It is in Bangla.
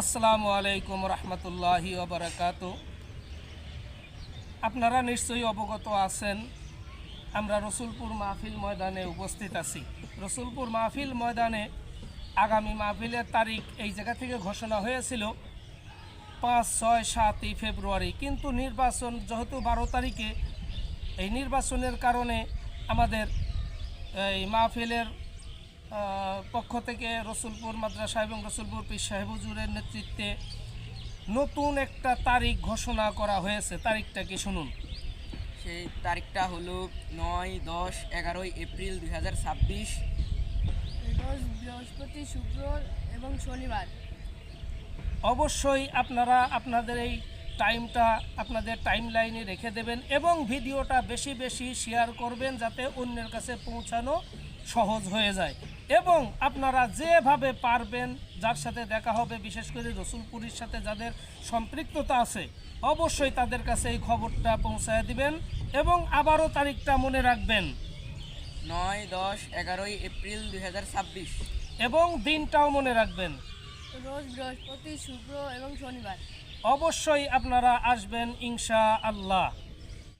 আসসালামু আলাইকুম রহমতুল্লাহি ওয়া বারাকাতুহু। আপনারা নিশ্চয়ই অবগত আছেন আমরা রসুলপুর মাহফিল ময়দানে উপস্থিত আছি। রসুলপুর মাহফিল ময়দানে আগামী মাহফিলের তারিখ এই জায়গা থেকে ঘোষণা হয়েছিল 5, 6, 7 ফেব্রুয়ারি, কিন্তু নির্বাচন যেহেতু 12 তারিখে, এই নির্বাচনের কারণে আমাদের এই মাহফিলের পক্ষ থেকে রসুলপুর মাদ্রাসা এবং রসুলপুর পীর সাহেব হুজুরের নেতৃত্বে নতুন একটা তারিখ ঘোষণা করা হয়েছে। তারিখটা কি শুনুন। সেই তারিখটা হলো 9, 10, 11 এপ্রিল 2026, রোজ বৃহস্পতি, শুক্র এবং শনিবার। অবশ্যই আপনারা আপনাদের এই টাইমটা আপনাদের টাইম লাইনে রেখে দেবেন এবং ভিডিওটা বেশি বেশি শেয়ার করবেন যাতে অন্যের কাছে পৌঁছানো সহজ হয়ে যায়। এবং আপনারা যেভাবে পারবেন, যার সাথে দেখা হবে, বিশেষ করে রসুলপুরের সাথে যাদের সম্পৃক্ততা আছে, অবশ্যই তাদের কাছে এই খবরটা পৌঁছায় দিবেন এবং আবারও তারিখটা মনে রাখবেন 9, 10, 11 এপ্রিল 2026। এবং দিনটাও মনে রাখবেন। রোজ বৃহস্পতি, শুক্র এবং শনিবার। অবশ্যই আপনারা আসবেন ইনশাআল্লাহ।